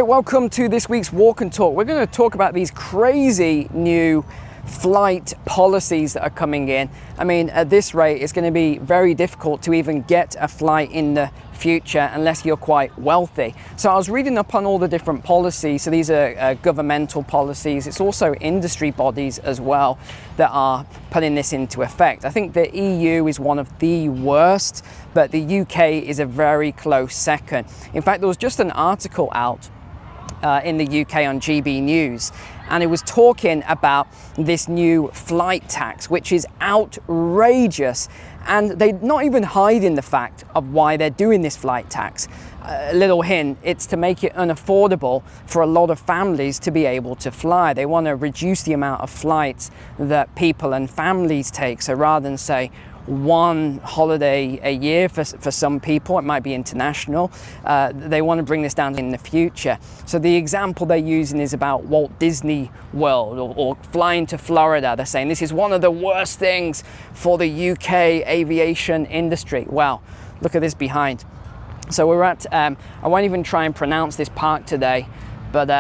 Right, welcome to this week's Walk and Talk. We're going to talk about these crazy new flight policies that are coming in. I mean, at this rate, it's going to be very difficult to even get a flight in the future unless you're quite wealthy. So I was reading up on all the different policies. So these are governmental policies. It's also industry bodies as well that are putting this into effect. I think the EU is one of the worst, but the UK is a very close second. In fact, there was just an article out in the UK on GB News, and it was talking about this new flight tax, which is outrageous, and they're not even hiding the fact of why they're doing this flight tax. A little hint, it's to make it unaffordable for a lot of families to be able to fly. They want to reduce the amount of flights that people and families take. So rather than say one holiday a year for some people, it might be international, they want to bring this down in the future. So the example they're using is about Walt Disney World or flying to Florida. They're saying this is one of the worst things for the UK aviation industry. Well, look at this behind. So we're at, I won't even try and pronounce this park today, but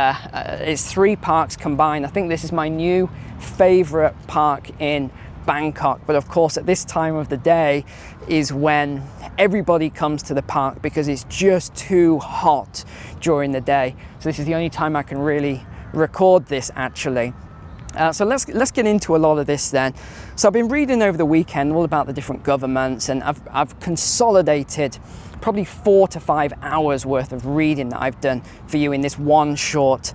it's 3 parks combined. I think this is my new favorite park in Bangkok, but of course at this time of the day is when everybody comes to the park because it's just too hot during the day. So this is the only time I can really record this actually. So let's get into a lot of this then. So I've been reading over the weekend all about the different governments, and I've consolidated probably 4 to 5 hours worth of reading that I've done for you in this one short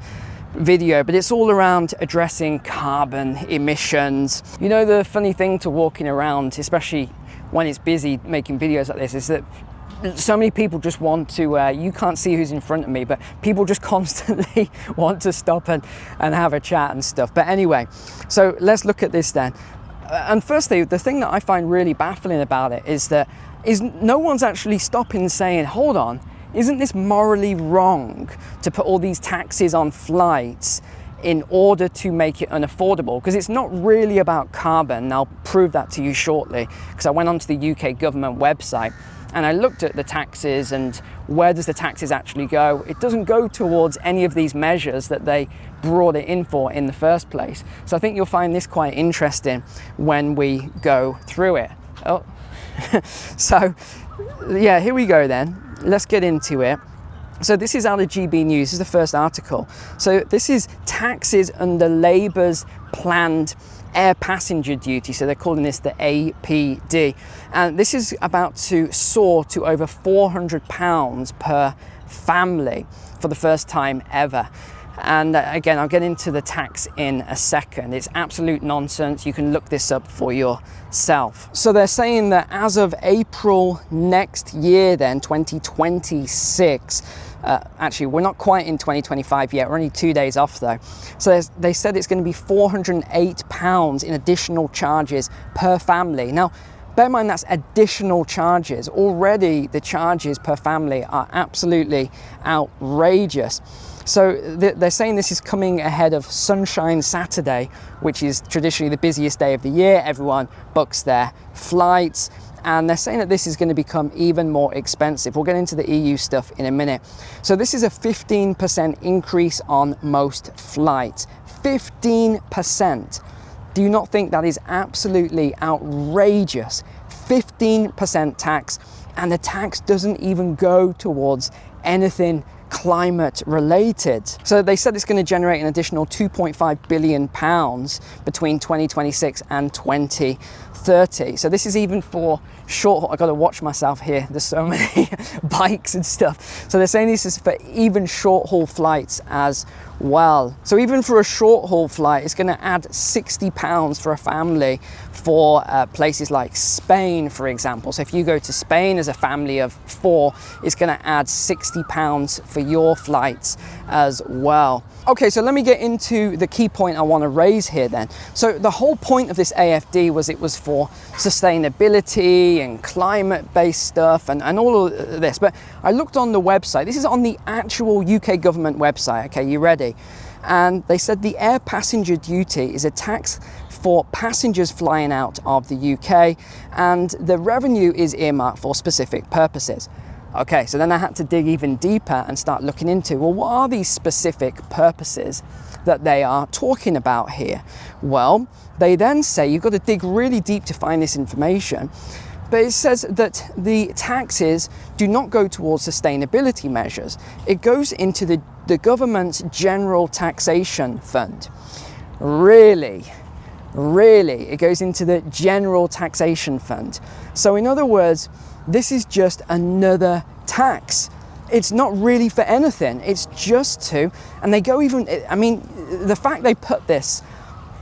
video, but it's all around addressing carbon emissions. You know, the funny thing to walking around, especially when it's busy making videos like this, is that so many people just want to, you can't see who's in front of me, but people just constantly want to stop and have a chat and stuff. But anyway, so let's look at this then. And firstly, the thing that I find really baffling about it is that no one's actually stopping and saying, hold on, isn't this morally wrong to put all these taxes on flights in order to make it unaffordable? Because it's not really about carbon, and I'll prove that to you shortly, because I went onto the UK government website and I looked at the taxes and where does the taxes actually go. It doesn't go towards any of these measures that they brought it in for in the first place. So I think you'll find this quite interesting when we go through it. Oh, so yeah, here we go then. Let's get into it. So this is out of GB News. This is the first article. So this is taxes under Labour's planned air passenger duty. So they're calling this the APD. And this is about to soar to over £400 per family for the first time ever. And again, I'll get into the tax in a second. It's absolute nonsense. You can look this up for yourself. So they're saying that as of April next year then, 2026, actually we're not quite in 2025 yet, we're only 2 days off though. So they said it's going to be £408 in additional charges per family. Now, bear in mind that's additional charges. Already the charges per family are absolutely outrageous. So they're saying this is coming ahead of Sunshine Saturday, which is traditionally the busiest day of the year. Everyone books their flights, and they're saying that this is going to become even more expensive. We'll get into the EU stuff in a minute. So this is a 15% increase on most flights. 15%. Do you not think that is absolutely outrageous? 15% tax, and the tax doesn't even go towards anything climate related. So they said it's going to generate an additional £2.5 billion between 2026 and 2030. So this is even for short haul. I've got to watch myself here. There's so many bikes and stuff. So they're saying this is for even short haul flights as well. So even for a short haul flight, it's going to add £60 for a family for places like Spain, for example. So if you go to Spain as a family of 4, it's going to add £60 for your flights as well. Okay, so let me get into the key point I want to raise here then. So the whole point of this AFD was it was for sustainability and climate-based stuff and all of this. But I looked on the website. This is on the actual UK government website. Okay, you ready? And they said the air passenger duty is a tax for passengers flying out of the UK, and the revenue is earmarked for specific purposes. Okay, so then I had to dig even deeper and start looking into, well, what are these specific purposes that they are talking about here? Well, they then say you've got to dig really deep to find this information. But it says that the taxes do not go towards sustainability measures. It goes into the government's general taxation fund. Really? It goes into the general taxation fund. So in other words, this is just another tax. It's not really for anything. It's just to, and they go even, I mean, the fact they put this,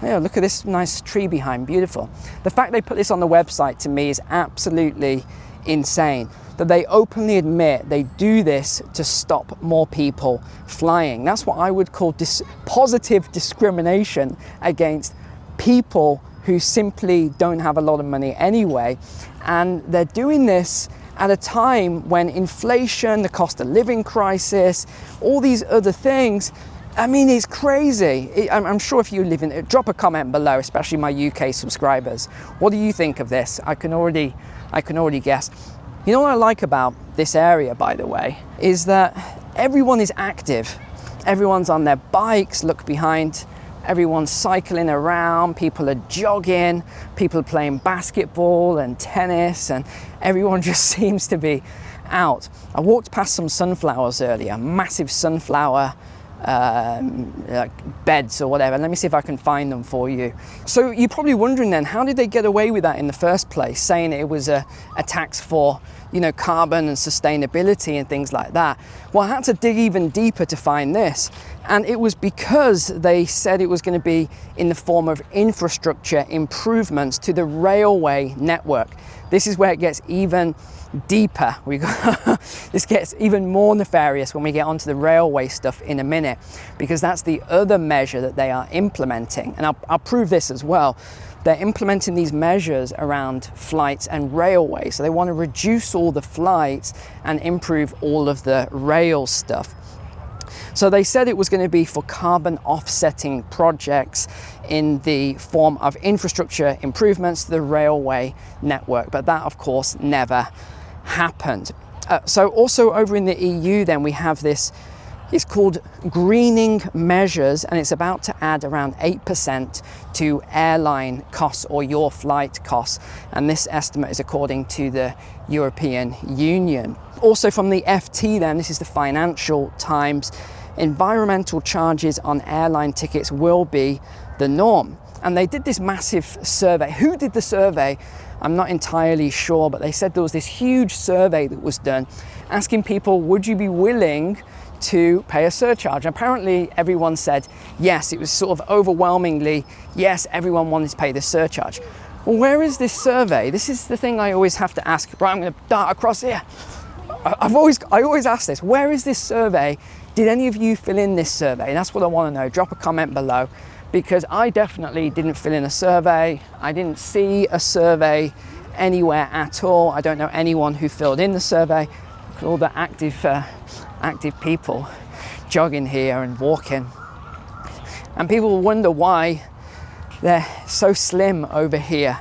oh, look at this nice tree behind, beautiful. The fact they put this on the website to me is absolutely insane. That they openly admit they do this to stop more people flying. That's what I would call positive discrimination against people who simply don't have a lot of money anyway. And they're doing this at a time when inflation, the cost of living crisis, all these other things, I mean, it's crazy. I'm sure if you live in, drop a comment below, especially my UK subscribers. What do you think of this? I can already guess. You know what I like about this area, by the way, is that everyone is active. Everyone's on their bikes, look behind. Everyone's cycling around, people are jogging, people are playing basketball and tennis, and everyone just seems to be out. I walked past some sunflowers earlier, massive sunflower beds or whatever. Let me see if I can find them for you. So you're probably wondering then, how did they get away with that in the first place, saying it was a tax for, you know, carbon and sustainability and things like that? Well, I had to dig even deeper to find this. And it was because they said it was going to be in the form of infrastructure improvements to the railway network. This is where it gets even deeper. This gets even more nefarious when we get onto the railway stuff in a minute, because that's the other measure that they are implementing. And I'll prove this as well. They're implementing these measures around flights and railway. So they want to reduce all the flights and improve all of the rail stuff. So they said it was going to be for carbon offsetting projects in the form of infrastructure improvements to the railway network. But that, of course, never happened. So also over in the EU, then we have this, it's called greening measures, and it's about to add around 8% to airline costs or your flight costs. And this estimate is according to the European Union. Also from the FT then, this is the Financial Times, environmental charges on airline tickets will be the norm. And they did this massive survey. Who did the survey? I'm not entirely sure, but they said there was this huge survey that was done asking people, would you be willing to pay a surcharge? Apparently everyone said yes. It was sort of overwhelmingly yes, everyone wanted to pay the surcharge. Well, where is this survey? This is the thing I always have to ask. Right, I'm going to dart across here. I always ask this. Where is this survey? Did any of you fill in this survey? And that's what I want to know. Drop a comment below, because I definitely didn't fill in a survey. I didn't see a survey anywhere at all. I don't know anyone who filled in the survey. Look at all the active people jogging here and walking. And people wonder why they're so slim over here.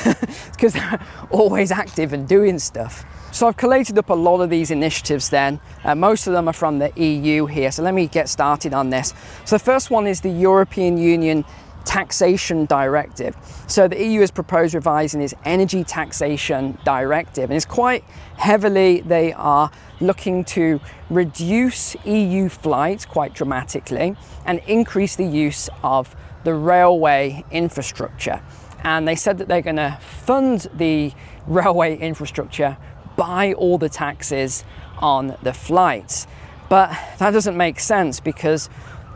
It's because they're always active and doing stuff. So I've collated up a lot of these initiatives then. Most of them are from the EU here. So let me get started on this. So the first one is the European Union Taxation Directive. So the EU has proposed revising its Energy Taxation Directive. And it's quite heavily, they are looking to reduce EU flights quite dramatically and increase the use of the railway infrastructure. And they said that they're going to fund the railway infrastructure by all the taxes on the flights. But that doesn't make sense, because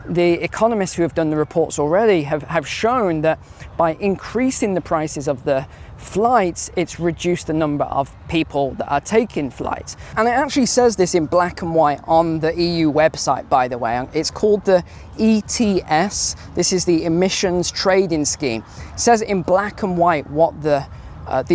the economists who have done the reports already have shown that by increasing the prices of the flights, it's reduced the number of people that are taking flights. And it actually says this in black and white on the EU website, by the way. It's called the ETS. This is the Emissions Trading Scheme. It says in black and white what the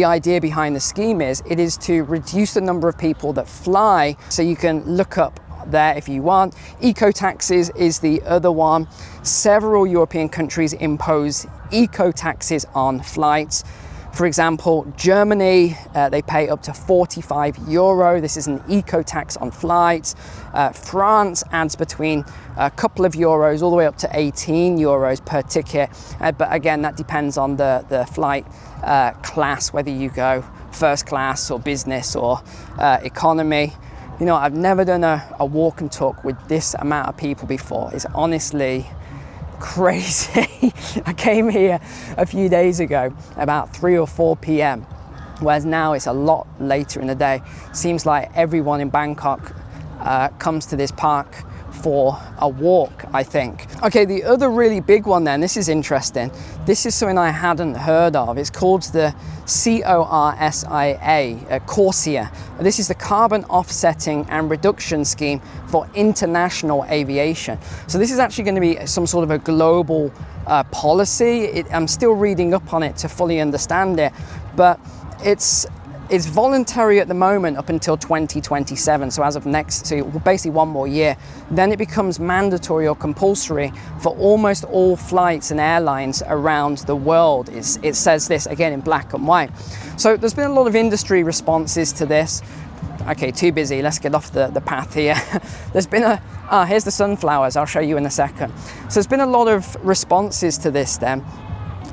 idea behind the scheme is. It is to reduce the number of people that fly. So you can look up there if you want. Eco taxes is the other one. Several European countries impose eco taxes on flights. For example, Germany, they pay up to 45 euro. This is an eco tax on flights. France adds between a couple of euros all the way up to 18 euros per ticket. But again, that depends on the flight class, whether you go first class or business or economy. You know, I've never done a walk and talk with this amount of people before. It's honestly crazy. I came here a few days ago about 3 or 4 p.m. whereas now it's a lot later in the day. Seems like everyone in Bangkok comes to this park for a walk, I think. Okay, the other really big one then, this is interesting. This is something I hadn't heard of. It's called the CORSIA. This is the Carbon Offsetting and Reduction Scheme for International Aviation. So this is actually going to be some sort of a global policy. I'm still reading up on it to fully understand it, but it's voluntary at the moment up until 2027, so as of so basically 1 more year. Then it becomes mandatory or compulsory for almost all flights and airlines around the world. It says this again in black and white. So there's been a lot of industry responses to this. Okay, too busy, let's get off the path here. There's been here's the sunflowers, I'll show you in a second. So there's been a lot of responses to this then.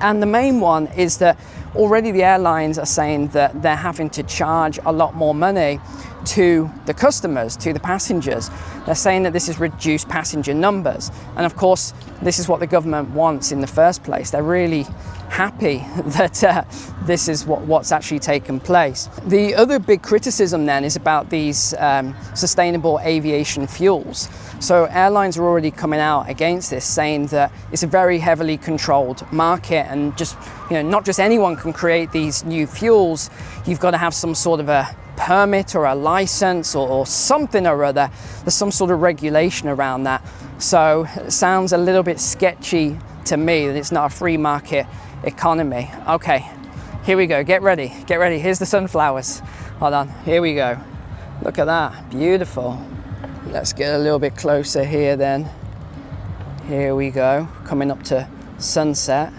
And the main one is that already the airlines are saying that they're having to charge a lot more money to the customers, to the passengers. They're saying that this is reduced passenger numbers. And of course, this is what the government wants in the first place. They're really happy that this is what's actually taken place. The other big criticism then is about these sustainable aviation fuels. So airlines are already coming out against this, saying that it's a very heavily controlled market, and just, you know, not just anyone can create these new fuels. You've got to have some sort of a permit or a license or something or other. There's some sort of regulation around that. So it sounds a little bit sketchy to me that it's not a free market economy. Okay, here we go. Get ready. Here's the sunflowers. Hold on. Here we go. Look at that. Beautiful. Let's get a little bit closer here then. Here we go. Coming up to sunset.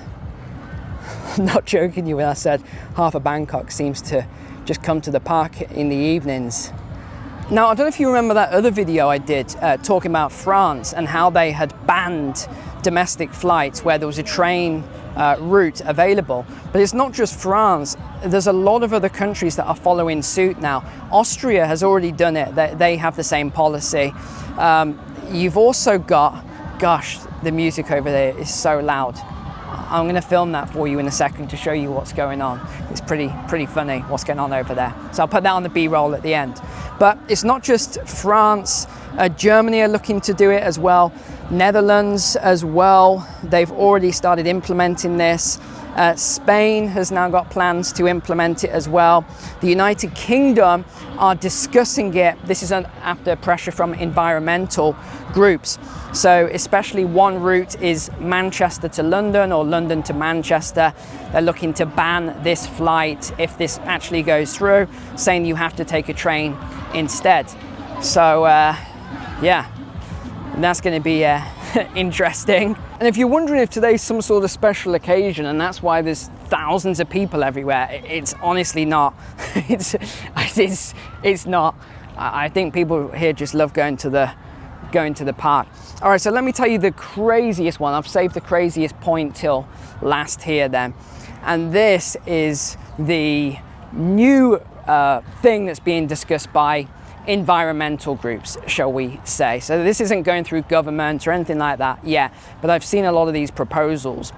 I'm not joking you when I said half of Bangkok seems to just come to the park in the evenings. Now, I don't know if you remember that other video I did talking about France and how they had banned domestic flights where there was a train route available. But it's not just France. There's a lot of other countries that are following suit now. Austria has already done it. They have the same policy. You've also got, gosh, the music over there is so loud. I'm going to film that for you in a second to show you what's going on. It's pretty funny what's going on over there. So I'll put that on the B-roll at the end. But it's not just France. Germany are looking to do it as well. Netherlands as well. They've already started implementing this. Spain has now got plans to implement it as well. The United Kingdom are discussing it. This is after pressure from environmental groups. So especially one route is Manchester to London or London to Manchester. They're looking to ban this flight if this actually goes through, saying you have to take a train instead. So yeah, that's going to be interesting. And if you're wondering if today's some sort of special occasion and that's why there's thousands of people everywhere, it's honestly not. it's not. I think people here just love going to the park. All right, so let me tell you the craziest one. I've saved the craziest point till last here then. And this is the new thing that's being discussed by environmental groups, shall we say. So this isn't going through government or anything like that yet, but I've seen a lot of these proposals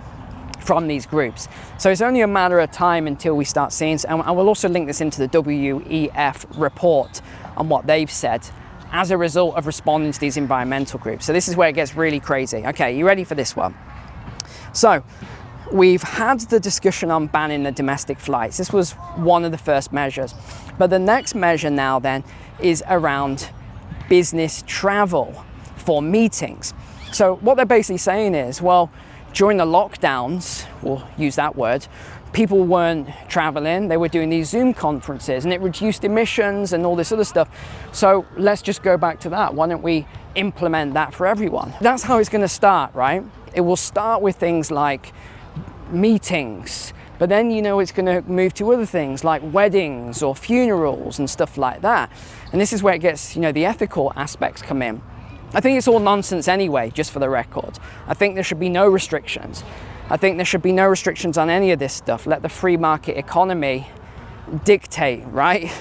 from these groups. So it's only a matter of time until we start seeing, and I will also link this into the WEF report on what they've said as a result of responding to these environmental groups. So this is where it gets really crazy. Okay, you ready for this one? So we've had the discussion on banning the domestic flights. This was one of the first measures. But the next measure now then is around business travel for meetings. So what they're basically saying is, well, during the lockdowns, we'll use that word, people weren't traveling, they were doing these Zoom conferences and it reduced emissions and all this other stuff. So let's just go back to that. Why don't we implement that for everyone? That's how it's going to start, right? It will start with things like meetings, But then you know it's going to move to other things like weddings or funerals and stuff like that. And this is where it gets, you know, the ethical aspects come in. I think it's all nonsense anyway, just for the record. I think there should be no restrictions. I think there should be no restrictions on any of this stuff. Let the free market economy dictate, right?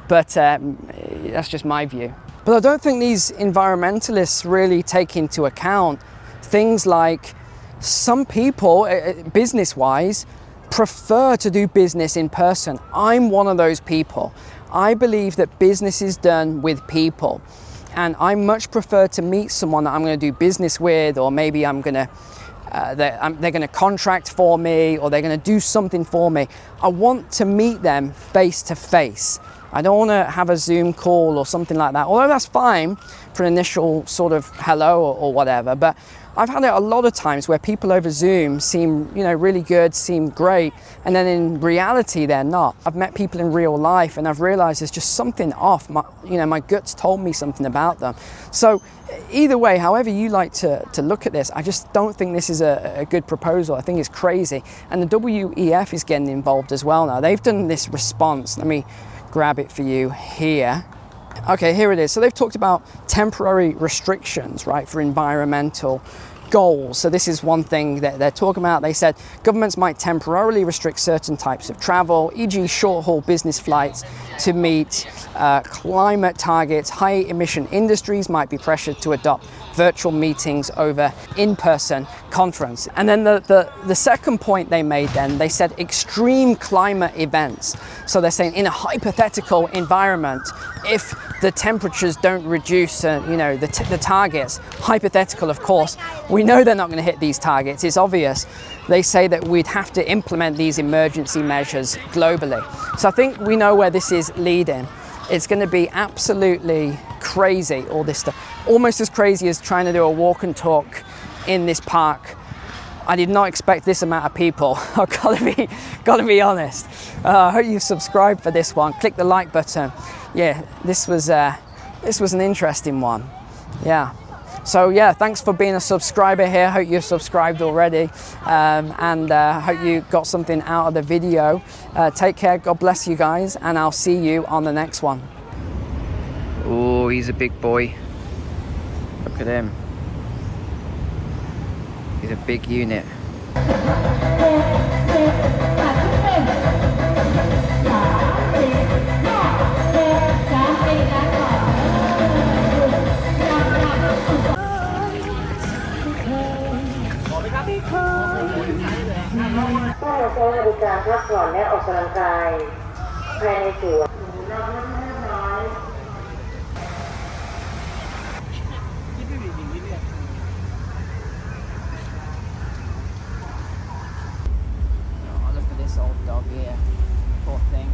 But that's just my view. But I don't think these environmentalists really take into account things like some people, business-wise, prefer to do business in person. I'm one of those people. I believe that business is done with people, and I much prefer to meet someone that I'm going to do business with, or maybe I'm going to they're going to contract for me, or they're going to do something for me. I want to meet them face to face. I don't want to have a Zoom call or something like that, although that's fine for an initial sort of hello or whatever. But I've had it a lot of times where people over Zoom seem, you know, really good, seem great, and then in reality they're not. I've met people in real life and I've realized there's just something off. My guts told me something about them. So either way, however you like to look at this, I just don't think this is a good proposal. I think it's crazy. And the WEF is getting involved as well now. They've done this response. Let me grab it for you here. Okay, here it is. So they've talked about temporary restrictions, right, for environmental goals. So this is one thing that they're talking about. They said governments might temporarily restrict certain types of travel, e.g. short-haul business flights, to meet climate targets. High-emission industries might be pressured to adopt virtual meetings over in-person conference. And then the second point they made then, they said extreme climate events. So they're saying in a hypothetical environment, if the temperatures don't reduce, the targets, hypothetical of course, we know they're not going to hit these targets, it's obvious. They say that we'd have to implement these emergency measures globally. So I think we know where this is leading. It's going to be absolutely crazy, all this stuff. Almost as crazy as trying to do a walk and talk in this park. I did not expect this amount of people. I've got to be honest. I hope you subscribe for this one. Click the like button. Yeah, this was an interesting one. Yeah. So yeah, thanks for being a subscriber here. Hope you're subscribed already, and hope you got something out of the video. Take care, God bless you guys, and I'll see you on the next one. Oh, he's a big boy. Look at him. He's a big unit.ต้องใช้บริการพักผ่อนและออกกำลังกายภายในสวน Oh, look at this old dog here. Poor thing.